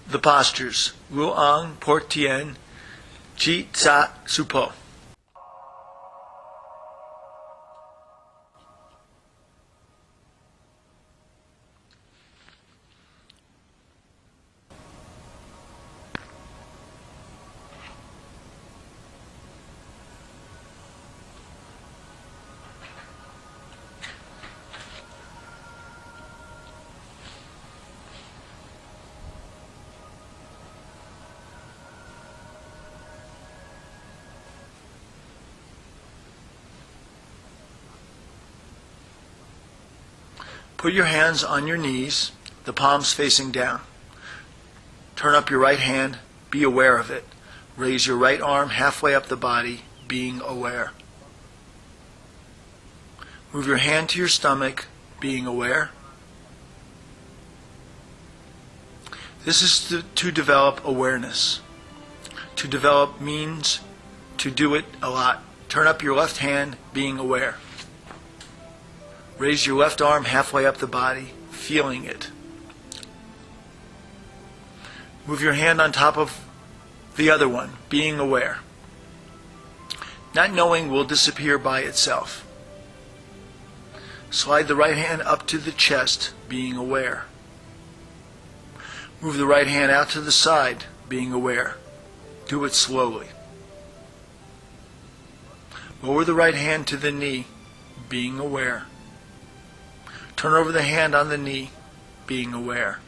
The postures. Luongporteean V1. Put your hands on your knees, the palms facing down. Turn up your right hand, be aware of it. Raise your right arm halfway up the body, being aware. Move your hand to your stomach, being aware. This is to develop awareness. To develop means to do it a lot. Turn up your left hand, being aware. Raise your left arm halfway up the body, feeling it. Move your hand on top of the other one, being aware. Not knowing will disappear by itself. Slide the right hand up to the chest, being aware. Move the right hand out to the side, being aware. Do it slowly. Lower the right hand to the knee, being aware. Turn over the hand on the knee, being aware.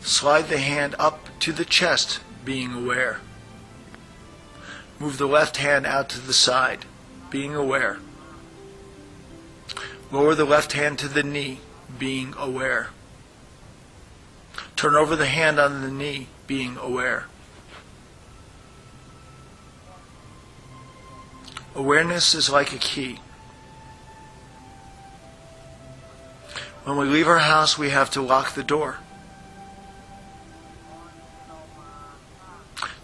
Slide the hand up to the chest, being aware. Move the left hand out to the side, being aware. Lower the left hand to the knee, being aware. Turn over the hand on the knee, being aware. Awareness is like a key. When we leave our house, we have to lock the door.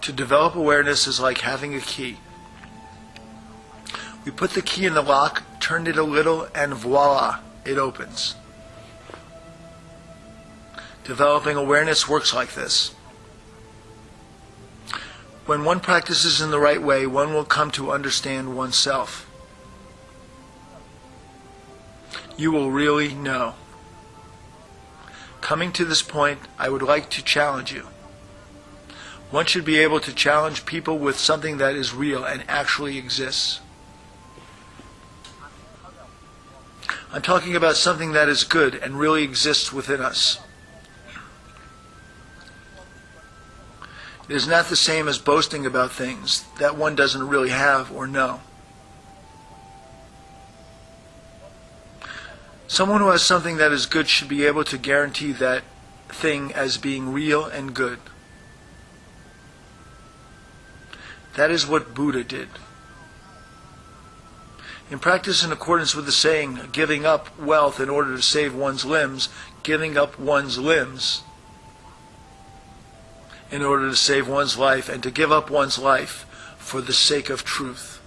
To develop awareness is like having a key. We put the key in the lock, turn it a little, and voila, it opens. Developing awareness works like this. When one practices in the right way, one will come to understand oneself. You will really know. Coming to this point, I would like to challenge you. One should be able to challenge people with something that is real and actually exists. I'm talking about something that is good and really exists within us. It is not the same as boasting about things that one doesn't really have or know. Someone who has something that is good should be able to guarantee that thing as being real and good. That is what Buddha did. In practice, in accordance with the saying, giving up wealth in order to save one's limbs, giving up one's limbs in order to save one's life, and to give up one's life for the sake of truth.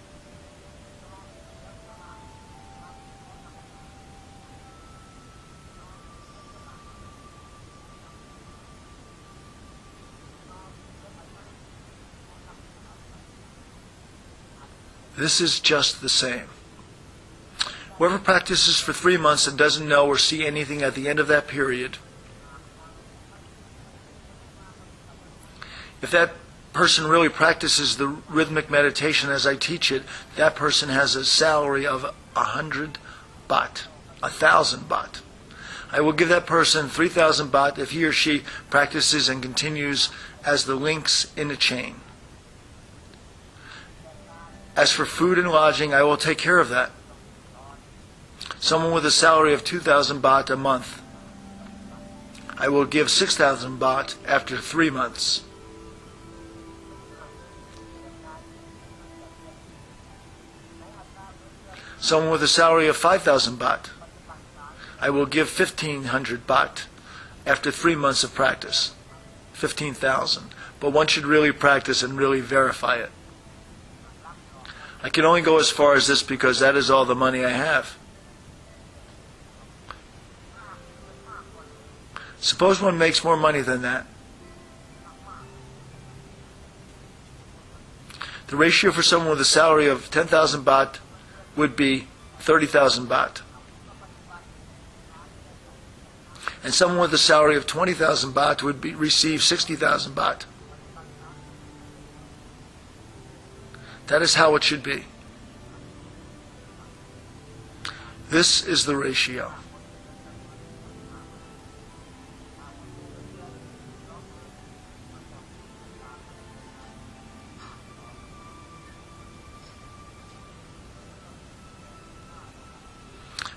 This is just the same. Whoever practices for 3 months and doesn't know or see anything at the end of that period, if that person really practices the rhythmic meditation as I teach it, that person has a salary of 100 baht, 1,000 baht. I will give that person 3,000 baht if he or she practices and continues as the links in a chain. As for food and lodging, I will take care of that. Someone with a salary of 2,000 baht a month, I will give 6,000 baht after 3 months. Someone with a salary of 5,000 baht, I will give 1,500 baht after 3 months of practice. 15,000. But one should really practice and really verify it. I can only go as far as this because that is all the money I have. Suppose one makes more money than that. The ratio for someone with a salary of 10,000 baht would be 30,000 baht. And someone with a salary of 20,000 baht would receive 60,000 baht. That is how it should be. This is the ratio.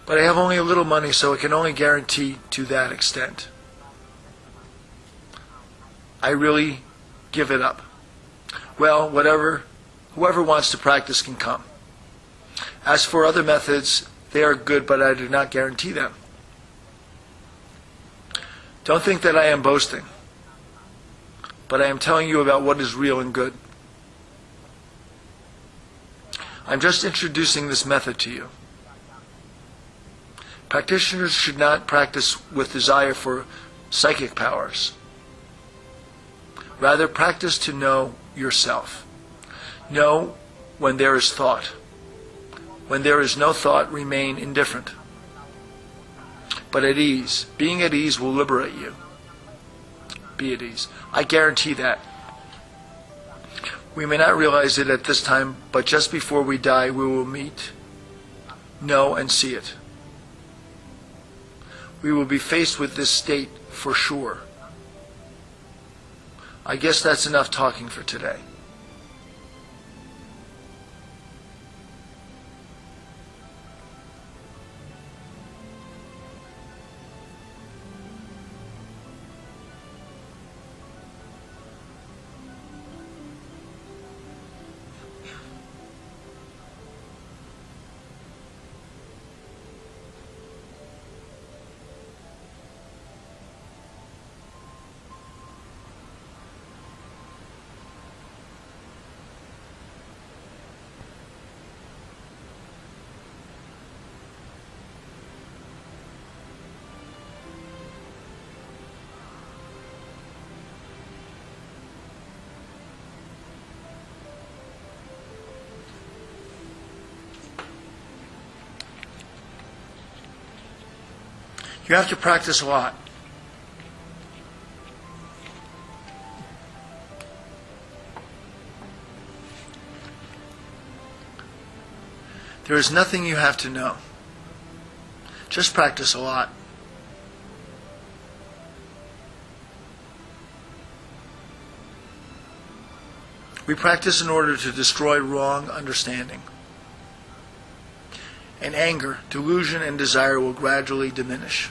But I have only a little money, so I can only guarantee to that extent. I really give it up. Well, whoever wants to practice can come. As for other methods, they are good, but I do not guarantee them. Don't think that I am boasting, but I am telling you about what is real and good. I'm just introducing this method to you. Practitioners should not practice with desire for psychic powers. Rather, practice to know yourself. Know when there is thought. When there is no thought, remain indifferent. But at ease. Being at ease will liberate you. Be at ease. I guarantee that. We may not realize it at this time, but just before we die, we will meet, know, and see it. We will be faced with this state for sure. I guess that's enough talking for today. You have to practice a lot. There is nothing you have to know. Just practice a lot. We practice in order to destroy wrong understanding. And anger, delusion, and desire will gradually diminish.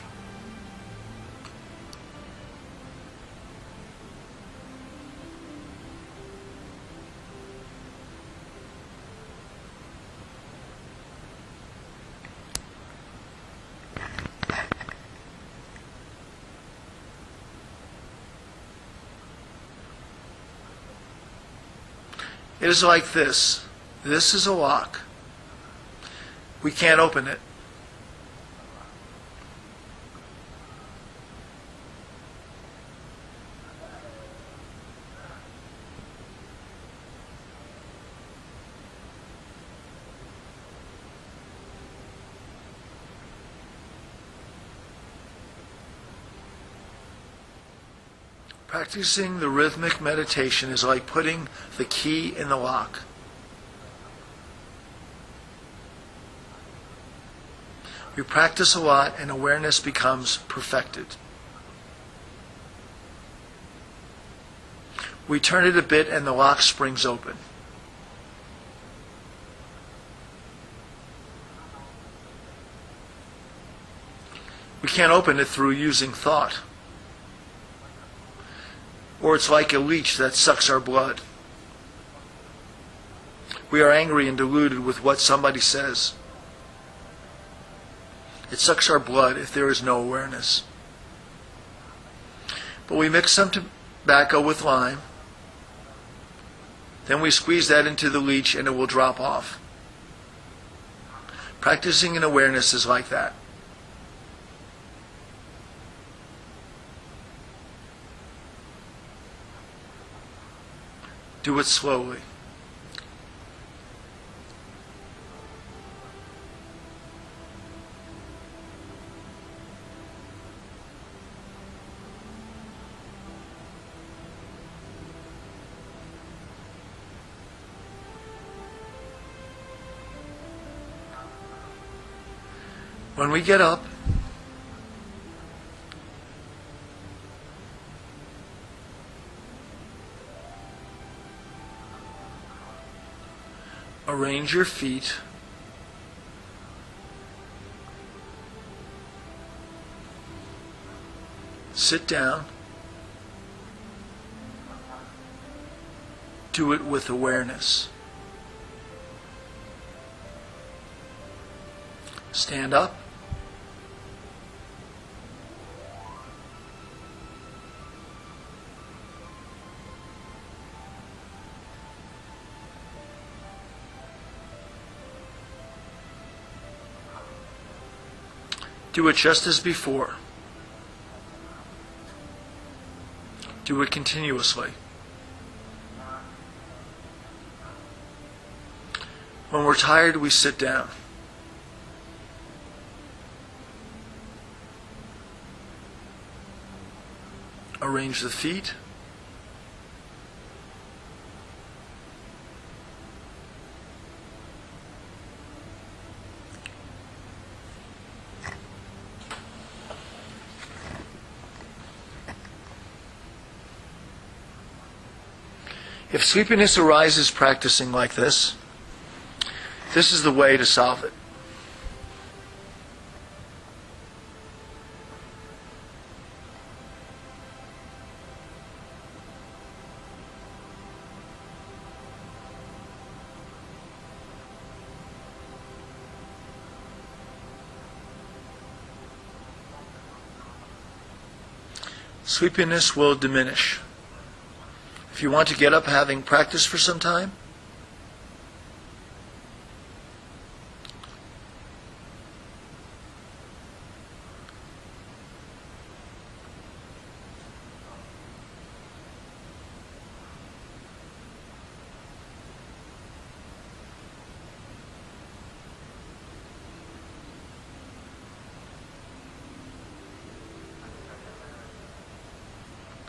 It is like this. This is a lock. We can't open it. Practicing the rhythmic meditation is like putting the key in the lock. We practice a lot and awareness becomes perfected. We turn it a bit and the lock springs open. We can't open it through using thought. Or it's like a leech that sucks our blood. We are angry and deluded with what somebody says. It sucks our blood if there is no awareness. But we mix some tobacco with lime. Then we squeeze that into the leech and it will drop off. Practicing in awareness is like that. Do it slowly. When we get up, arrange your feet. Sit down. Do it with awareness. Stand up. Do it just as before. Do it continuously. When we're tired, we sit down. Arrange the feet. If sleepiness arises practicing like this is the way to solve it. Sleepiness will diminish. If you want to get up having practiced for some time,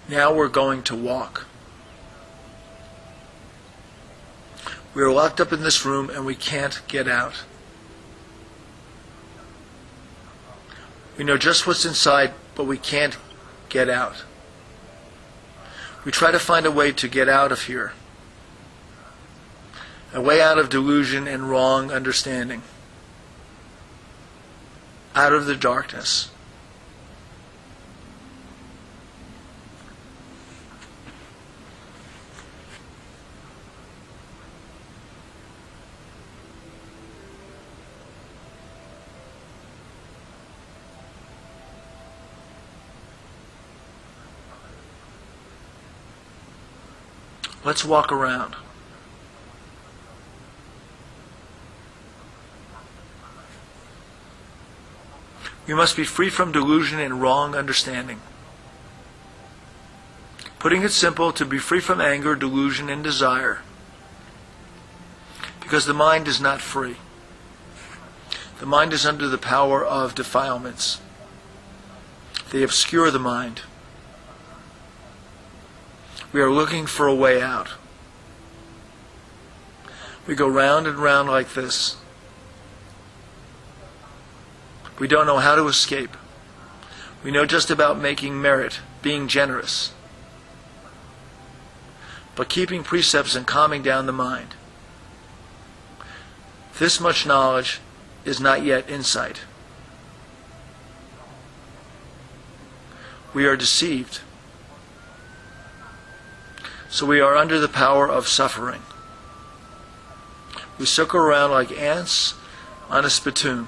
now we're going to walk. We are locked up in this room and we can't get out. We know just what's inside, but we can't get out. We try to find a way to get out of here. A way out of delusion and wrong understanding. Out of the darkness. Let's walk around. We must be free from delusion and wrong understanding. Putting it simple, to be free from anger, delusion, and desire. Because the mind is not free. The mind is under the power of defilements. They obscure the mind. We are looking for a way out. We go round and round like this. We don't know how to escape. We know just about making merit, being generous, but keeping precepts and calming down the mind. This much knowledge is not yet insight. We are deceived. So we are under the power of suffering. We circle around like ants on a spittoon.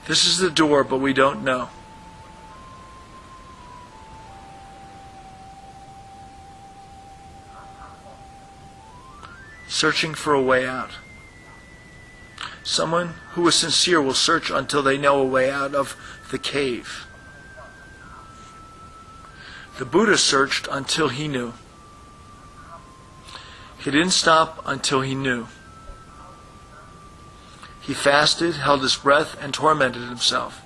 This is the door, but we don't know. Searching for a way out. Someone who is sincere will search until they know a way out of the cave. The Buddha searched until he knew. He didn't stop until he knew. He fasted, held his breath, and tormented himself.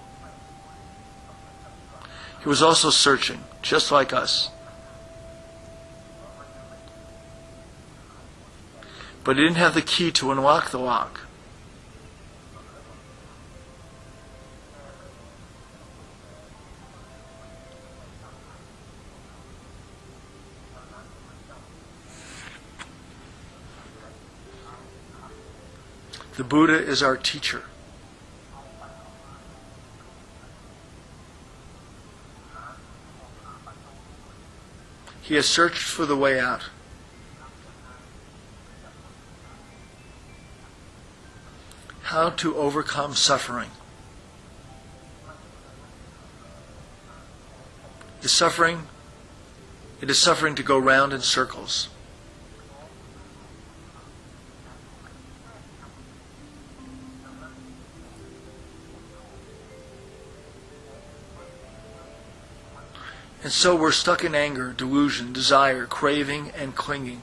He was also searching, just like us. But he didn't have the key to unlock the lock. The Buddha is our teacher. He has searched for the way out. How to overcome suffering. It is suffering to go round in circles. And so we're stuck in anger, delusion, desire, craving, and clinging.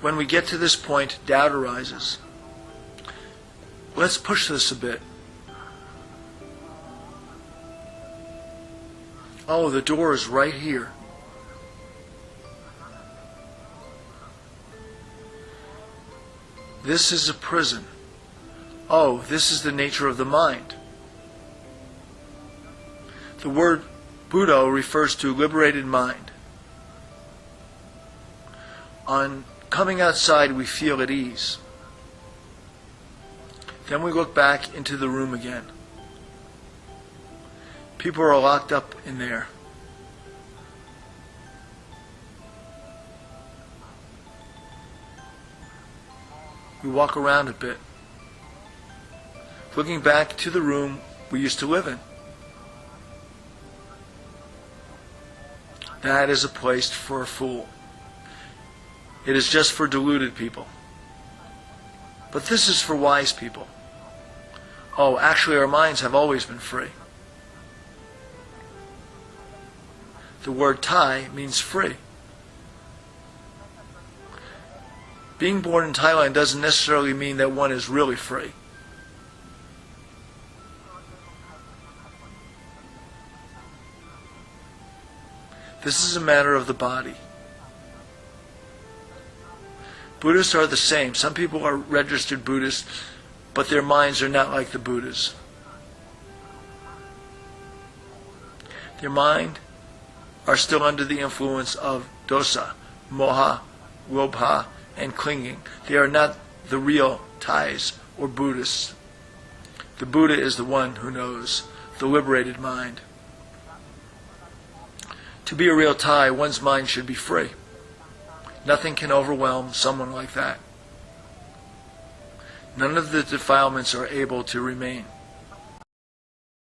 When we get to this point, doubt arises. Let's push this a bit. Oh, the door is right here. This is a prison. Oh, this is the nature of the mind. The word Buddha refers to liberated mind. On coming outside, we feel at ease. Then we look back into the room again. People are locked up in there. We walk around a bit, looking back to the room we used to live in. That is a place for a fool. It is just for deluded people. But this is for wise people. Oh, actually our minds have always been free. The word Thai means free. Being born in Thailand doesn't necessarily mean that one is really free. This is a matter of the body. Buddhists are the same. Some people are registered Buddhists, but their minds are not like the Buddhas. Their mind are still under the influence of dosa, moha, lobha, and clinging. They are not the real Thais or Buddhists. The Buddha is the one who knows, the liberated mind. To be a real Thai, one's mind should be free. Nothing can overwhelm someone like that. None of the defilements are able to remain.